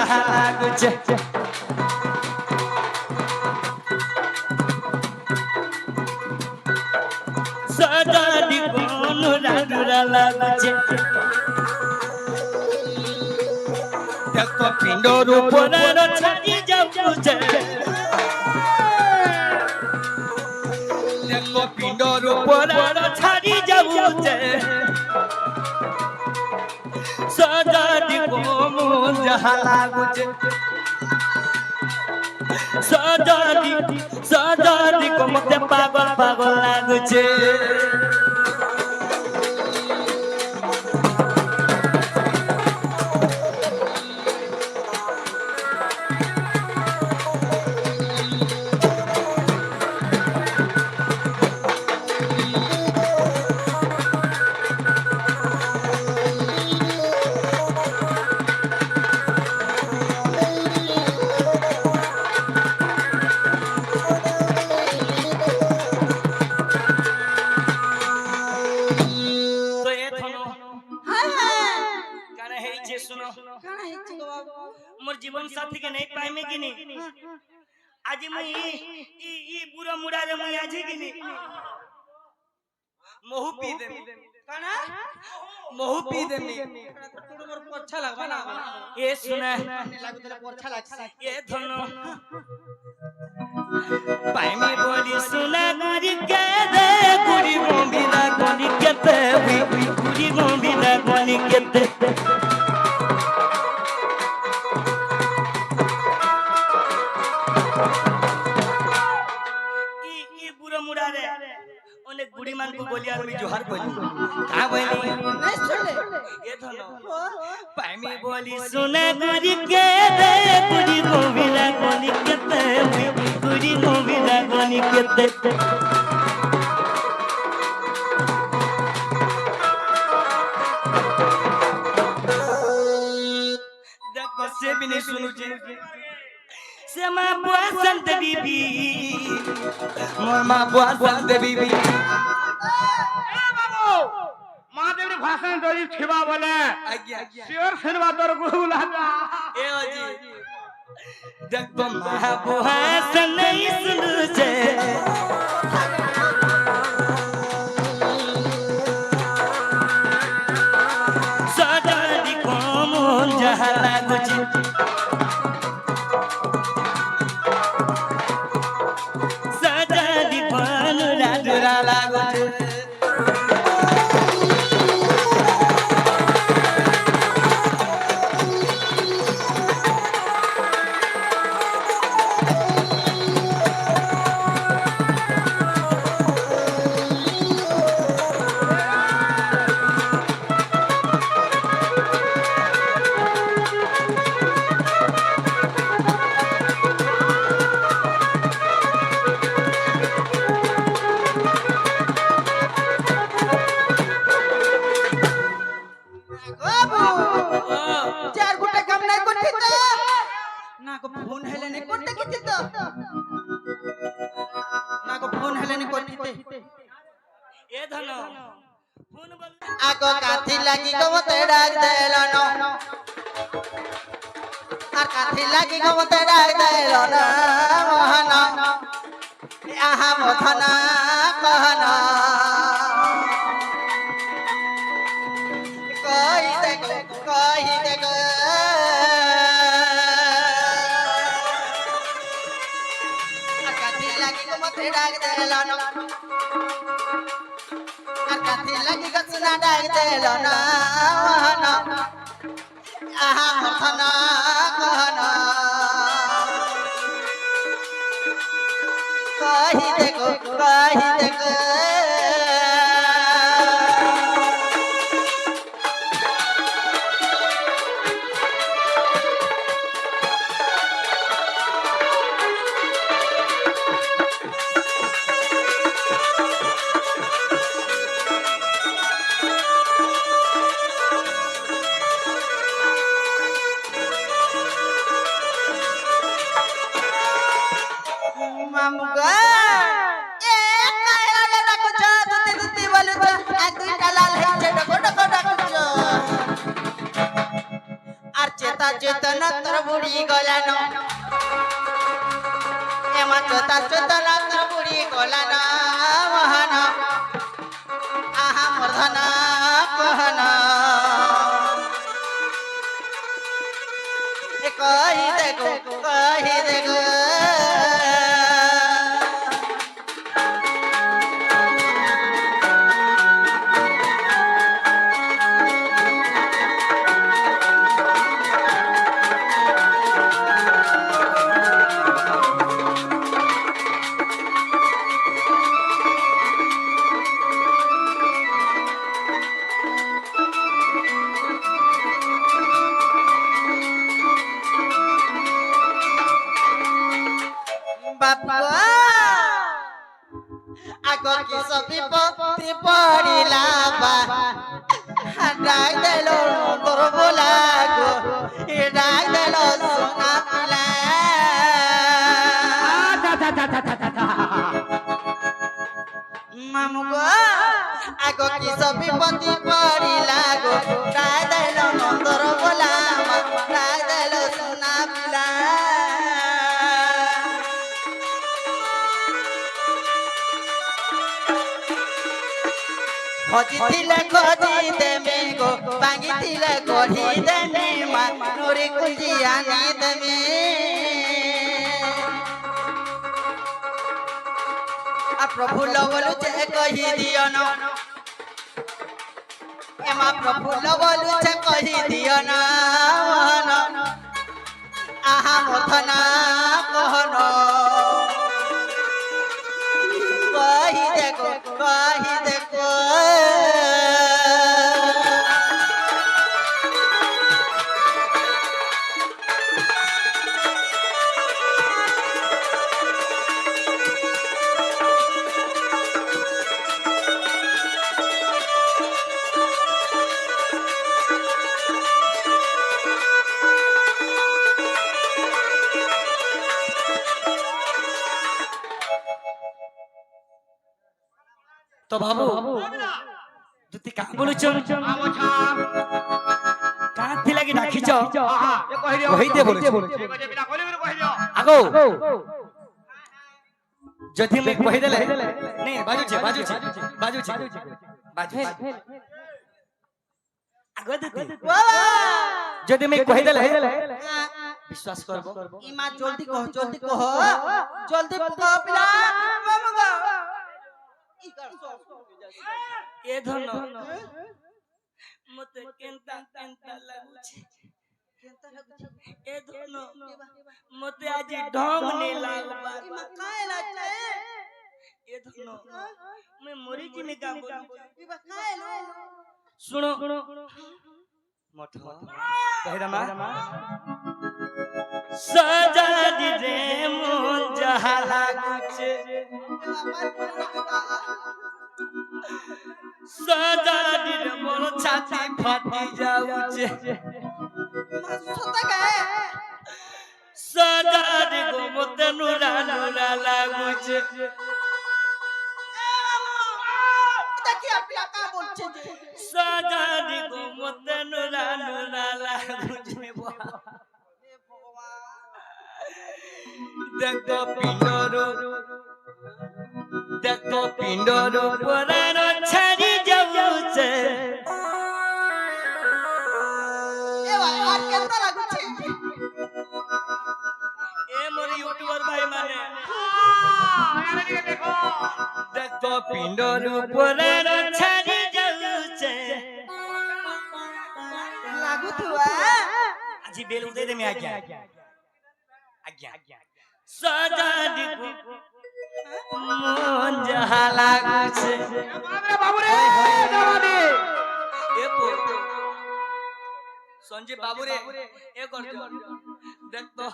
যাহা লাগুছে সজানি কোন রাধুরা লাগুছে দেখো পিণ্ডর উপরে ছাড়ি যাউছে দেখো পিণ্ডর উপরে ছাড়ি যাউছে সজানি কোন যাহা লাগুছে সজানি কো মতে পাগল পাগল লাগুছে मोर जीवन साथी के नहीं पाए में किनी आज मैं ई पूरा मुड़ा रे मैं आज किनी महू पी दे काना महू पी दे थोड़ा मोर अच्छा लगबा ना ए सुना लागु तले अच्छा लागसी ए धनो पाए में बोली सुना गुरी के दे गुरी गोंबिना कोनी केते गुरी गोंबिना कोनी केते गुड़ी मान को बोलिया और जोहर बोली का बोली नहीं सुन ये धनो पामी बोली सुना गुड़ी के दे गुड़ी गोविला कोनी केते गुड़ी गोविला कोनी केते देखो से भी नहीं सुनु जी से मां बसंत बीबी मोर मां बसंत बीबी महादेव भाषण दरी छिबा बोले शेर सिरवा तोर गुला ए जी देखो महाबुहासन नहीं सुनु जे सदानी कोमन जहा लागुची सदानी कोन राधुरा लागुची आको काथी लागी गो मते डाक देलनो आर काथी लागी गो मते डाक देलनो मोहन आहा मोथना कहना कहि देखो आर काथी लागी गो मते डाक देलनो काथी लगी गसना डाक देलना मोहन आहा मोथना कहना कहि देखो চেতা চেতনা তোর বুড়ি গলান এমা চেতা চেতনা তোর বুড়ি গলান মহান আহা মর্ধন কহন কহি দেখো কহি দেখো বাবা আগ কি সবি পতি পড়িলা বা ডাক দেল তোর বলা গো ডাক দেল সোনা পিলা মামু গো আগ কি সবি পতি পড়িলা গো ডাক দেল তোর বলা ডাক দেল সোনা পিলা খজিলে খজি দেমি গো ভাঙিলে গঢ়ি দেমি মা নুরি কুঞ্জি আনি দেমি প্রভু লবলু যে কহি দিও ন এমা প্রভু লবলু যে কহি দিও ন আহা মথনা কহন কহি দেখো কহি দেখো তো বাবু তুই কাম বলুছ কান থি লাগি ডাকিছ কহি দে বলুছ আগো যদি মে কহি দেলে নে বাজুছে বাজুছে বাজুছে বাজুছে আগো দিদি যদি মে কহি দেলে বিশ্বাস করব ইমা জলদি কহ জলদি কহ জলদি কহ পিলা মামু গো এ ধন মতে কেনতা কেনতা লাগুছে এ ধন মতে আজি ঢং নে লাগবা কায় লাগছে এ ধন মে মরি কি মে কাম বলু ইবা কায় লো শুনো মঠ কহিরামা সজাদি রে মন যাহা লাগুছে সজাদি রে মন ছাতি ফাটি যাউছে সজাদি গো মতে নুরা নুরা লাগুছে দেখি আপনি কা বলছে যে সজাদি গো মতে নুরা নুরা লাগুছে দেখো পিণ্ডর পরাণ ছাড়ি যাউছে আর কেনতা লাগুছে এ মোর ইউটিউবার ভাই মানে দেখো পিণ্ডর পরাণ ছাড়ি যাউছে লাগুতুয়া আজি বেল উদে দেমি আজ্ঞা আজ্ঞা সজাদি মন যাহা লাগুছে বাবু রে দাবাদি এ সঞ্জীব বাবু রে এ করছো দেখতো